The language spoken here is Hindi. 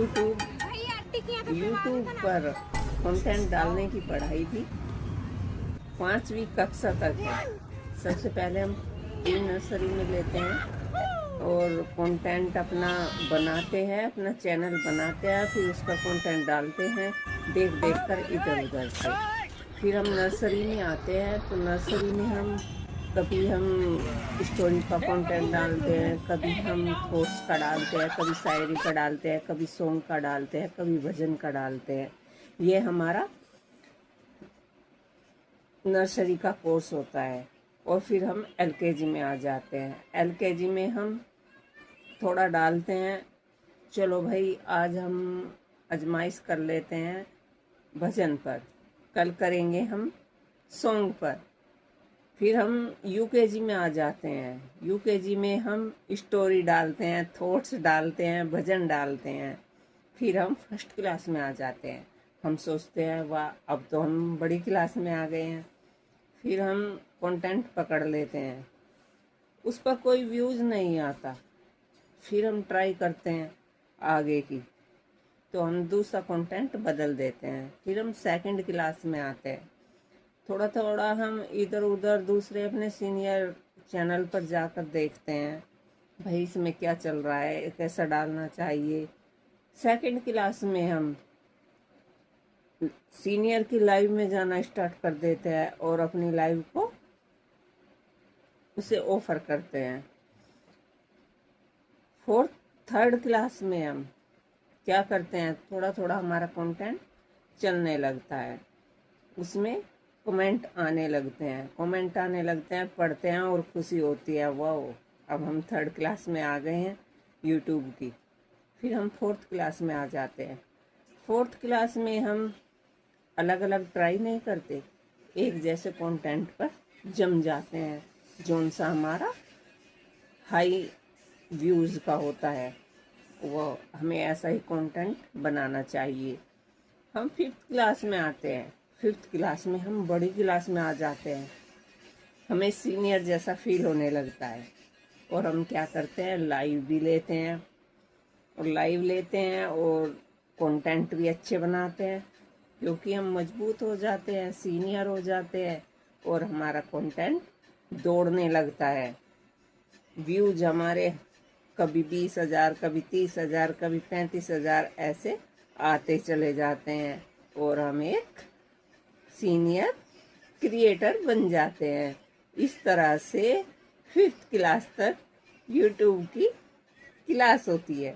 यूट्यूब यूट्यूब पर कंटेंट डालने की पढ़ाई भी 5वीं कक्षा तक है। सबसे पहले हम प्री नर्सरी में लेते हैं और कंटेंट अपना बनाते हैं, अपना चैनल बनाते हैं, फिर उसका कंटेंट डालते हैं देख देख कर इधर उधर से। फिर हम नर्सरी में आते हैं तो नर्सरी में कभी हम स्टोरी का कंटेंट डालते हैं, कभी हम थॉट्स का डालते हैं, कभी शायरी का डालते हैं, कभी सॉन्ग का डालते हैं, कभी भजन का डालते हैं। ये हमारा नर्सरी का कोर्स होता है। और फिर हम एलकेजी में आ जाते हैं। एलकेजी में हम थोड़ा डालते हैं, चलो भाई आज हम आजमाइश कर लेते हैं भजन पर, कल करेंगे हम सॉन्ग पर। फिर हम यूकेजी में आ जाते हैं। यूकेजी में हम स्टोरी डालते हैं, थॉट्स डालते हैं, भजन डालते हैं। फिर हम फर्स्ट क्लास में आ जाते हैं। हम सोचते हैं वाह अब तो हम बड़ी क्लास में आ गए हैं। फिर हम कंटेंट पकड़ लेते हैं, उस पर कोई व्यूज़ नहीं आता। फिर हम ट्राई करते हैं आगे की, तो हम दूसरा कंटेंट बदल देते हैं। फिर हम सेकंड क्लास में आते हैं। थोड़ा थोड़ा हम इधर उधर दूसरे अपने सीनियर चैनल पर जाकर देखते हैं भाई इसमें क्या चल रहा है, कैसा डालना चाहिए। सेकंड क्लास में हम सीनियर की लाइव में जाना स्टार्ट कर देते हैं और अपनी लाइव को उसे ऑफर करते हैं। थर्ड क्लास में हम क्या करते हैं, थोड़ा थोड़ा हमारा कंटेंट चलने लगता है, उसमें कमेंट आने लगते हैं, पढ़ते हैं और खुशी होती है वाह अब हम थर्ड क्लास में आ गए हैं यूट्यूब की। फिर हम फोर्थ क्लास में आ जाते हैं। फोर्थ क्लास में हम अलग अलग ट्राई नहीं करते, एक जैसे कंटेंट पर जम जाते हैं, जोन सा हमारा हाई व्यूज़ का होता है वो हमें ऐसा ही कंटेंट बनाना चाहिए। हम फिफ्थ क्लास में आते हैं। फिफ्थ क्लास में हम बड़ी क्लास में आ जाते हैं, हमें सीनियर जैसा फील होने लगता है और हम क्या करते हैं लाइव भी लेते हैं और कंटेंट भी अच्छे बनाते हैं, क्योंकि हम मजबूत हो जाते हैं, सीनियर हो जाते हैं और हमारा कंटेंट दौड़ने लगता है। व्यूज हमारे कभी 20,000, कभी 30,000, कभी 35,000 ऐसे आते चले जाते हैं और हम एक सीनियर क्रिएटर बन जाते हैं। इस तरह से फिफ्थ क्लास तक यूट्यूब की क्लास होती है।